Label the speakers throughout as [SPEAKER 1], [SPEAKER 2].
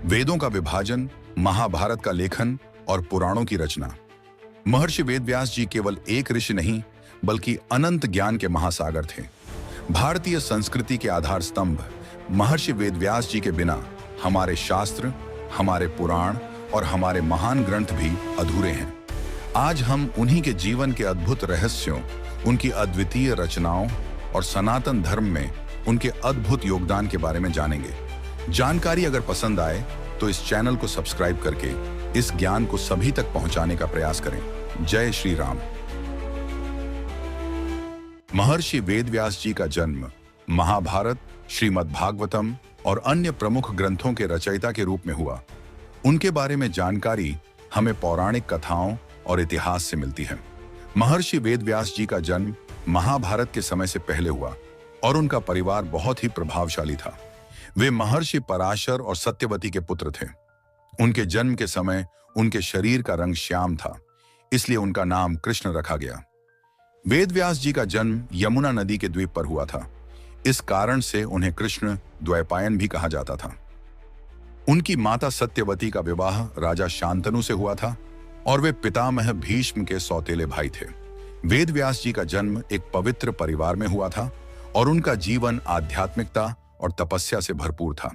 [SPEAKER 1] वेदों का विभाजन, महाभारत का लेखन और पुराणों की रचना। महर्षि वेदव्यास जी केवल एक ऋषि नहीं बल्कि अनंत ज्ञान के महासागर थे। भारतीय संस्कृति के आधार स्तंभ महर्षि वेदव्यास जी के बिना हमारे शास्त्र, हमारे पुराण और हमारे महान ग्रंथ भी अधूरे हैं। आज हम उन्हीं के जीवन के अद्भुत रहस्यों, उनकी अद्वितीय रचनाओं और सनातन धर्म में उनके अद्भुत योगदान के बारे में जानेंगे। जानकारी अगर पसंद आए तो इस चैनल को सब्सक्राइब करके इस ज्ञान को सभी तक पहुंचाने का प्रयास करें। जय श्री राम। महर्षि वेदव्यास जी का जन्म महाभारत, श्रीमद् भागवतम और अन्य प्रमुख ग्रंथों के रचयिता के रूप में हुआ। उनके बारे में जानकारी हमें पौराणिक कथाओं और इतिहास से मिलती है। महर्षि वेदव्यास जी का जन्म महाभारत के समय से पहले हुआ और उनका परिवार बहुत ही प्रभावशाली था। वे महर्षि पराशर और सत्यवती के पुत्र थे। उनके जन्म के समय उनके शरीर का रंग श्याम था, इसलिए उनका नाम कृष्ण रखा गया। वेदव्यास जी का जन्म यमुना नदी के द्वीप पर हुआ था। इस कारण से उन्हें कृष्ण द्वैपायन भी कहा जाता था। उनकी माता सत्यवती का विवाह राजा शांतनु से हुआ था और वे पितामह भीष्म के सौतेले भाई थे। वेदव्यास जी का जन्म एक पवित्र परिवार में हुआ था और उनका जीवन आध्यात्मिकता और तपस्या से भरपूर था।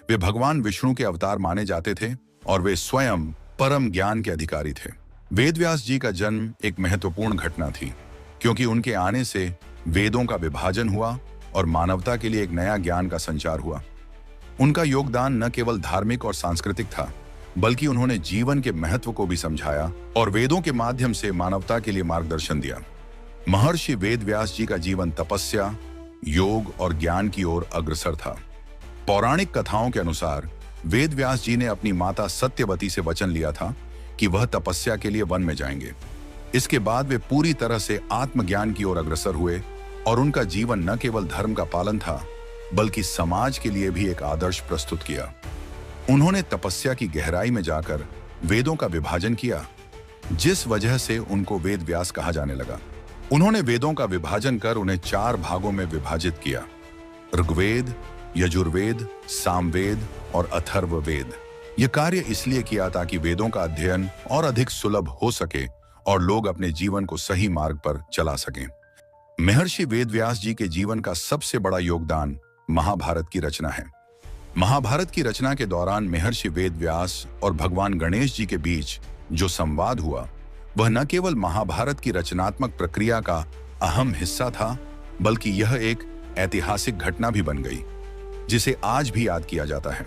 [SPEAKER 1] वे भगवान विष्णु के अवतार माने जाते थे और वे स्वयं परम ज्ञान के अधिकारी थे। वेदव्यास जी का जन्म एक महत्वपूर्ण घटना थी, क्योंकि उनके आने से वेदों का विभाजन हुआ और मानवता के लिए एक नया ज्ञान का संचार हुआ। उनका योगदान न केवल धार्मिक और सांस्कृतिक था, बल्कि उन्होंने जीवन के महत्व को भी समझाया और वेदों के माध्यम से मानवता के लिए मार्गदर्शन दिया। महर्षि वेदव्यास जी का जीवन तपस्या, योग और ज्ञान की ओर अग्रसर था। पौराणिक कथाओं के अनुसार वेदव्यास जी ने अपनी माता सत्यवती से वचन लिया था कि वह तपस्या के लिए वन में जाएंगे। इसके बाद वे पूरी तरह से आत्मज्ञान की ओर अग्रसर हुए और उनका जीवन न केवल धर्म का पालन था, बल्कि समाज के लिए भी एक आदर्श प्रस्तुत किया। उन्होंने तपस्या की गहराई में जाकर वेदों का विभाजन किया, जिस वजह से उनको वेदव्यास कहा जाने लगा। उन्होंने वेदों का विभाजन कर उन्हें 4 भागों में विभाजित किया: ऋग्वेद, यजुर्वेद, सामवेद और अथर्ववेद। यह कार्य इसलिए किया ताकि वेदों का अध्ययन और अधिक सुलभ हो सके और लोग अपने जीवन को सही मार्ग पर चला सकें। महर्षि वेदव्यास जी के जीवन का सबसे बड़ा योगदान महाभारत की रचना है। महाभारत की रचना के दौरान महर्षि वेदव्यास और भगवान गणेश जी के बीच जो संवाद हुआ, वह न केवल महाभारत की रचनात्मक प्रक्रिया का अहम हिस्सा था, बल्कि यह एक ऐतिहासिक घटना भी बन गई, जिसे आज भी याद किया जाता है।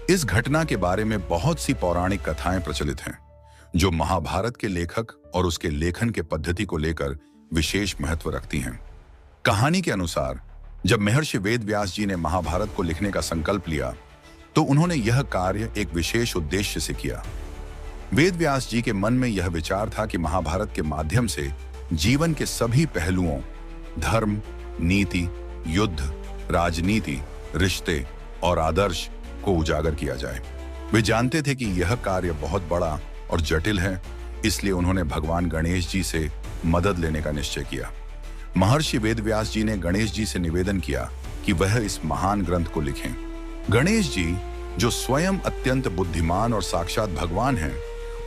[SPEAKER 1] इस घटना के बारे में बहुत सी पौराणिक कथाएं प्रचलित हैं, जो महाभारत के लेखक और उसके लेखन के पद्धति को लेकर विशेष महत्व रखती हैं। कहानी के अनुसार जब महर्षि वेदव्यास जी ने महाभारत को लिखने का संकल्प लिया, तो उन्होंने यह कार्य एक विशेष उद्देश्य से किया। वेदव्यास जी के मन में यह विचार था कि महाभारत के माध्यम से जीवन के सभी पहलुओं, धर्म, नीति, युद्ध, राजनीति, रिश्ते और आदर्श को उजागर किया जाए। वे जानते थे कि यह कार्य बहुत बड़ा और जटिल है, इसलिए उन्होंने भगवान गणेश जी से मदद लेने का निश्चय किया। महर्षि वेदव्यास जी ने गणेश जी से निवेदन किया कि वह इस महान ग्रंथ को लिखें। गणेश जी, जो स्वयं अत्यंत बुद्धिमान और साक्षात भगवान हैं,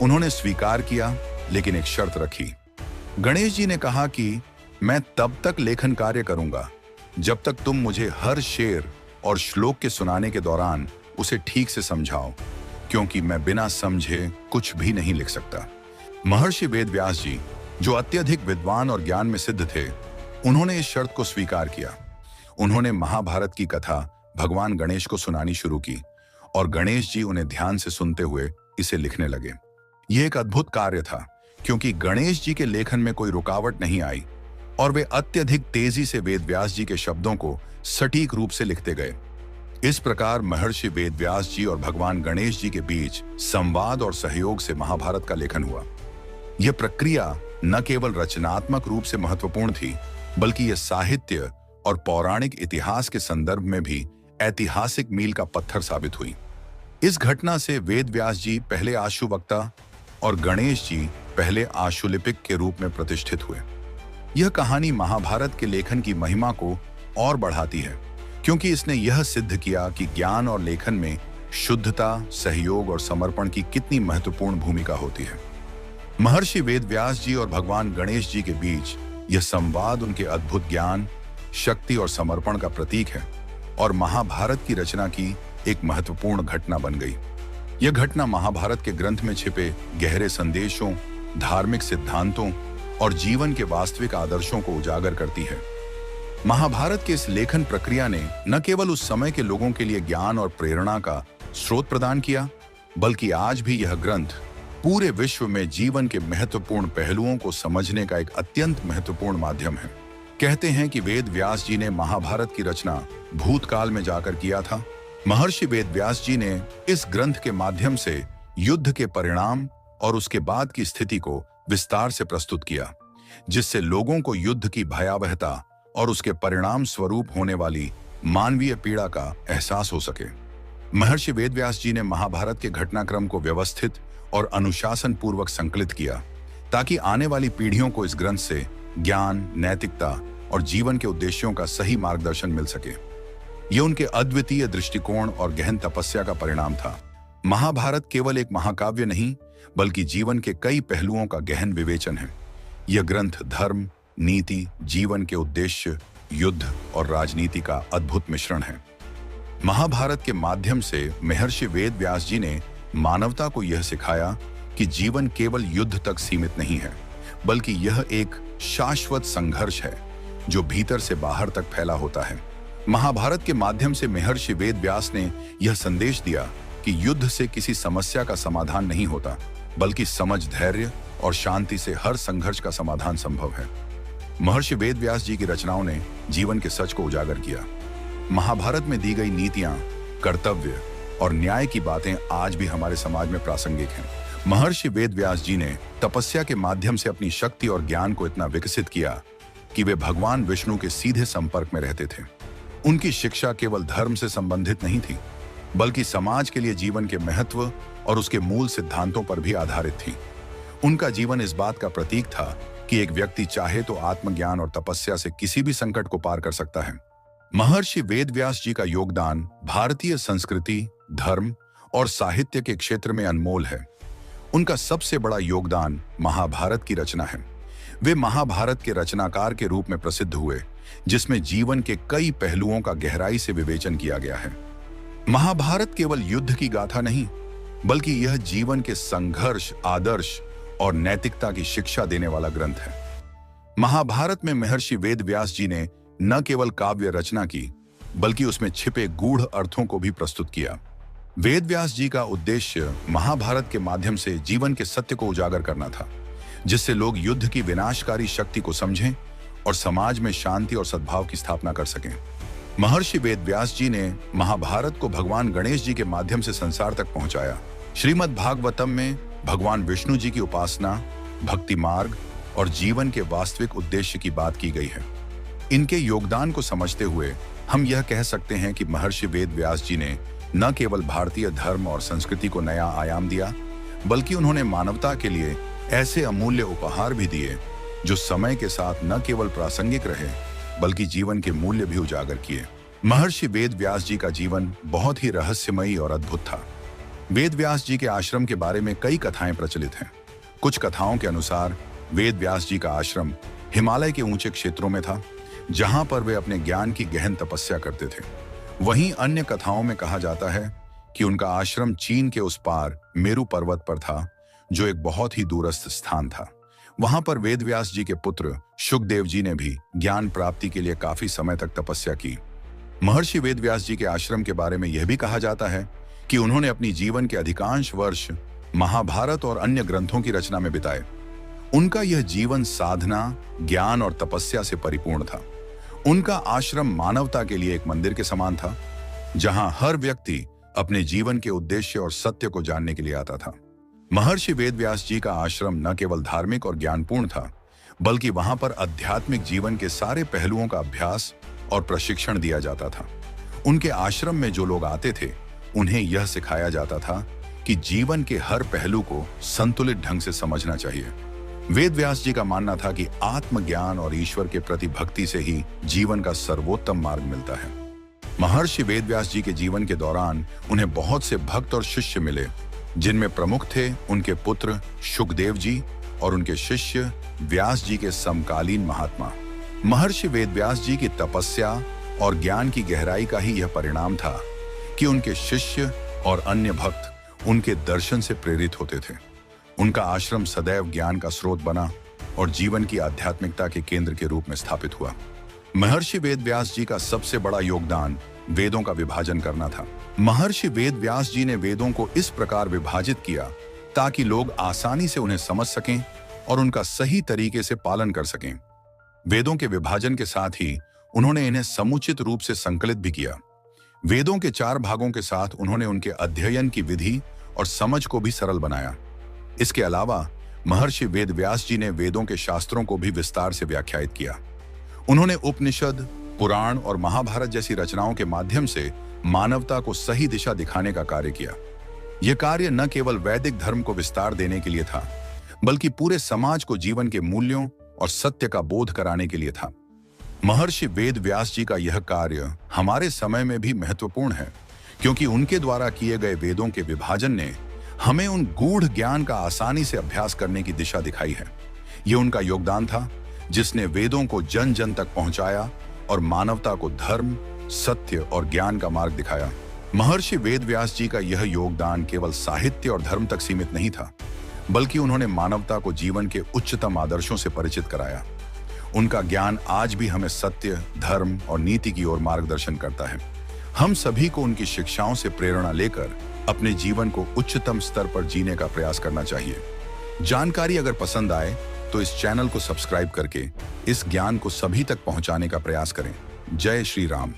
[SPEAKER 1] उन्होंने स्वीकार किया, लेकिन एक शर्त रखी। गणेश जी ने कहा कि मैं तब तक लेखन कार्य करूंगा जब तक तुम मुझे हर शेर और श्लोक के सुनाने के दौरान उसे ठीक से समझाओ, क्योंकि मैं बिना समझे कुछ भी नहीं लिख सकता। महर्षि वेदव्यास जी, जो अत्यधिक विद्वान और ज्ञान में सिद्ध थे, उन्होंने इस शर्त को स्वीकार किया। उन्होंने महाभारत की कथा भगवान गणेश को सुनानी शुरू की और गणेश जी उन्हें ध्यान से सुनते हुए इसे लिखने लगे। यह एक अद्भुत कार्य था, क्योंकि गणेश जी के लेखन में कोई रुकावट नहीं आई और वे अत्यधिक तेजी से वेदव्यास जी के शब्दों को सटीक रूप से लिखते गए। इस प्रकार महर्षि वेदव्यास जी और भगवान गणेश जी के बीच संवाद और सहयोग से महाभारत का लेखन हुआ। यह प्रक्रिया न केवल रचनात्मक रूप से महत्वपूर्ण थी, बल्कि यह साहित्य और पौराणिक इतिहास के संदर्भ में भी ऐतिहासिक मील का पत्थर साबित हुई। इस घटना से वेदव्यास जी पहले आशुवक्ता और गणेश जी पहले आशुलिपिक के रूप में प्रतिष्ठित हुए। यह कहानी महाभारत के लेखन की महिमा को और बढ़ाती है, क्योंकि इसने यह सिद्ध किया कि ज्ञान और लेखन में शुद्धता, सहयोग और समर्पण की कितनी महत्वपूर्ण भूमिका होती है। महर्षि वेद व्यास जी और भगवान गणेश जी के बीच यह संवाद उनके अद्भुत ज्ञान, शक्ति और समर्पण का प्रतीक है और महाभारत की रचना की एक महत्वपूर्ण घटना बन गई। यह घटना महाभारत के ग्रंथ में छिपे गहरे संदेशों, धार्मिक सिद्धांतों और जीवन के वास्तविक आदर्शों को उजागर करती है। महाभारत के इस लेखन प्रक्रिया ने न केवल उस समय के लोगों के लिए ज्ञान और प्रेरणा का स्रोत प्रदान किया, बल्कि आज भी यह ग्रंथ पूरे विश्व में जीवन के महत्वपूर्ण पहलुओं को समझने का एक अत्यंत महत्वपूर्ण माध्यम है। कहते हैं कि वेद व्यास जी ने महाभारत की रचना भूतकाल में जाकर किया था। महर्षि वेद व्यास जी ने इस ग्रंथ के माध्यम से युद्ध के परिणाम और उसके बाद की स्थिति को विस्तार से प्रस्तुत किया, जिससे लोगों को युद्ध की भयावहता और उसके परिणाम स्वरूप होने वाली मानवीय पीड़ा का एहसास हो सके। महर्षि वेद व्यास जी ने महाभारत के घटनाक्रम को व्यवस्थित और अनुशासन पूर्वक संकलित किया, ताकि आने वाली पीढ़ियों को इस ग्रंथ से ज्ञान, नैतिकता और जीवन के उद्देश्यों का सही मार्गदर्शन मिल सके। यह उनके अद्वितीय दृष्टिकोण और गहन तपस्या का परिणाम था। महाभारत केवल एक महाकाव्य नहीं, बल्कि जीवन के कई पहलुओं का गहन विवेचन है। यह ग्रंथ धर्म, नीति, जीवन के उद्देश्य, युद्ध और राजनीति का अद्भुत मिश्रण है। महाभारत के माध्यम से महर्षि वेद व्यास जी ने मानवता को यह सिखाया कि जीवन केवल युद्ध तक सीमित नहीं है, बल्कि यह एक शाश्वत संघर्ष है जो भीतर से बाहर तक फैला होता है। महाभारत के माध्यम से महर्षि वेद व्यास ने यह संदेश दिया कि युद्ध से किसी समस्या का समाधान नहीं होता, बल्कि समझ, धैर्य और शांति से हर संघर्ष का समाधान संभव है। महर्षि वेद व्यास जी की रचनाओं ने जीवन के सच को उजागर किया। महाभारत में दी गई नीतियां, कर्तव्य और न्याय की बातें आज भी हमारे समाज में प्रासंगिक हैं। महर्षि वेद व्यास जी ने तपस्या के माध्यम से अपनी शक्ति और ज्ञान को इतना विकसित किया कि वे भगवान विष्णु के सीधे संपर्क में रहते थे। उनकी शिक्षा केवल धर्म से संबंधित नहीं थी, बल्कि समाज के लिए जीवन के महत्व और उसके मूल सिद्धांतों पर भी आधारित थी। उनका जीवन इस बात का प्रतीक था कि एक व्यक्ति चाहे तो आत्मज्ञान और तपस्या से किसी भी संकट को पार कर सकता है। महर्षि वेद व्यास जी का योगदान भारतीय संस्कृति, धर्म और साहित्य के क्षेत्र में अनमोल है। उनका सबसे बड़ा योगदान महाभारत की रचना है। वे महाभारत के रचनाकार के रूप में प्रसिद्ध हुए, जिसमें जीवन के कई पहलुओं का गहराई से विवेचन किया गया है। महाभारत केवल युद्ध की गाथा नहीं, बल्कि यह जीवन के संघर्ष, आदर्श और नैतिकता की शिक्षा देने वाला ग्रंथ है। महाभारत में महर्षि वेद व्यास जी ने न केवल काव्य रचना की, बल्कि उसमें छिपे गूढ़ अर्थों को भी प्रस्तुत किया। वेद व्यास जी का उद्देश्य महाभारत के माध्यम से जीवन के सत्य को उजागर करना था, जिससे लोग युद्ध की विनाशकारी शक्ति को समझें और समाज में शांति और सद्भाव की स्थापना कर सकें। महर्षि वेद व्यास जी ने महाभारत को भगवान गणेश जी के माध्यम से संसार तक पहुंचाया। श्रीमद् भागवतम में भगवान विष्णु जी की उपासना, भक्ति मार्ग और जीवन के वास्तविक उद्देश्य की बात की गई है। इनके योगदान को समझते हुए हम यह कह सकते हैं कि महर्षि वेद व्यास जी ने न केवल भारतीय धर्म और संस्कृति को नया आयाम दिया, बल्कि उन्होंने मानवता के लिए ऐसे अमूल्य उपहार भी दिए जो समय के साथ न केवल प्रासंगिक रहे, बल्कि जीवन के मूल्य भी उजागर किए। महर्षि वेद व्यास जी का जीवन बहुत ही रहस्यमयी और अद्भुत था। वेद व्यास जी के आश्रम के बारे में कई कथाएं प्रचलित हैं। कुछ कथाओं के अनुसार वेद व्यास जी का आश्रम हिमालय के ऊंचे क्षेत्रों में था, जहां पर वे अपने ज्ञान की गहन तपस्या करते थे। वहीं अन्य कथाओं में कहा जाता है कि उनका आश्रम चीन के उस पार मेरु पर्वत पर था, जो एक बहुत ही दूरस्थ स्थान था। वहां पर वेद व्यास जी के पुत्र शुकदेव जी ने भी ज्ञान प्राप्ति के लिए काफी समय तक तपस्या की। महर्षि वेद व्यास जी के आश्रम के बारे में यह भी कहा जाता है कि उन्होंने अपनी जीवन के अधिकांश वर्ष महाभारत और अन्य ग्रंथों की रचना में बिताए। उनका यह जीवन साधना, ज्ञान और तपस्या से परिपूर्ण था। उनका आश्रम मानवता के लिए एक मंदिर के समान था, जहां हर व्यक्ति अपने जीवन के उद्देश्य और सत्य को जानने के लिए आता था। महर्षि वेद व्यास जी का आश्रम न केवल धार्मिक और ज्ञानपूर्ण था, बल्कि वहां पर आध्यात्मिक जीवन के सारे पहलुओं का अभ्यास और प्रशिक्षण दिया जाता था। उनके आश्रम में जो लोग आते थे, उन्हें यह सिखाया जाता था कि जीवन के हर पहलू को संतुलित ढंग से समझना चाहिए। वेद व्यास जी का मानना था कि आत्मज्ञान और ईश्वर के प्रति भक्ति से ही जीवन का सर्वोत्तम मार्ग मिलता है। महर्षि वेदव्यास जी के जीवन के दौरान उन्हें बहुत से भक्त और शिष्य मिले, जिनमें प्रमुख थे उनके पुत्र शुकदेव जी और उनके शिष्य व्यास जी के समकालीन महात्मा। महर्षि वेदव्यास जी की तपस्या और ज्ञान की गहराई का ही यह परिणाम था कि उनके शिष्य और अन्य भक्त उनके दर्शन से प्रेरित होते थे। उनका आश्रम सदैव ज्ञान का स्रोत बना और जीवन की आध्यात्मिकता के केंद्र के रूप में स्थापित हुआ। महर्षि वेदव्यास जी का सबसे बड़ा योगदान वेदों का विभाजन करना था। महर्षि वेदव्यास जी ने वेदों को इस प्रकार विभाजित किया ताकि लोग आसानी से उन्हें समझ सकें और उनका सही तरीके से पालन कर सकें। वेदों के विभाजन के साथ ही उन्होंने इन्हें समुचित रूप से संकलित भी किया। वेदों के 4 भागों के साथ उन्होंने उनके अध्ययन की विधि और समझ को भी सरल बनाया। इसके अलावा महर्षि वेदव्यास जी ने वेदों के शास्त्रों को भी विस्तार से व्याख्यायित किया। उन्होंने उपनिषद, पुराण और महाभारत जैसी रचनाओं के माध्यम से मानवता को सही दिशा दिखाने का कार्य किया। यह कार्य न केवल वैदिक धर्म को विस्तार देने के लिए था, बल्कि पूरे समाज को जीवन के मूल्यों और सत्य का बोध कराने के लिए था। महर्षि वेदव्यास जी का यह कार्य हमारे समय में भी महत्वपूर्ण है, क्योंकि उनके द्वारा किए गए वेदों के विभाजन ने हमें उन गूढ़ ज्ञान का आसानी से अभ्यास करने की दिशा दिखाई है। यह उनका योगदान था जिसने वेदों को जन जन तक पहुंचाया और मानवता को धर्म, सत्य और ज्ञान का मार्ग दिखाया। महर्षि वेदव्यास जी का यह योगदान केवल साहित्य और धर्म तक सीमित नहीं था, बल्कि उन्होंने मानवता को जीवन के उच्चतम आदर्शों से परिचित कराया। उनका ज्ञान आज भी हमें सत्य, धर्म और नीति की ओर मार्गदर्शन करता है। हम सभी को उनकी शिक्षाओं से प्रेरणा लेकर अपने जीवन को उच्चतम स्तर पर जीने का प्रयास करना चाहिए। जानकारी अगर पसंद आए तो इस चैनल को सब्सक्राइब करके इस ज्ञान को सभी तक पहुंचाने का प्रयास करें। जय श्री राम।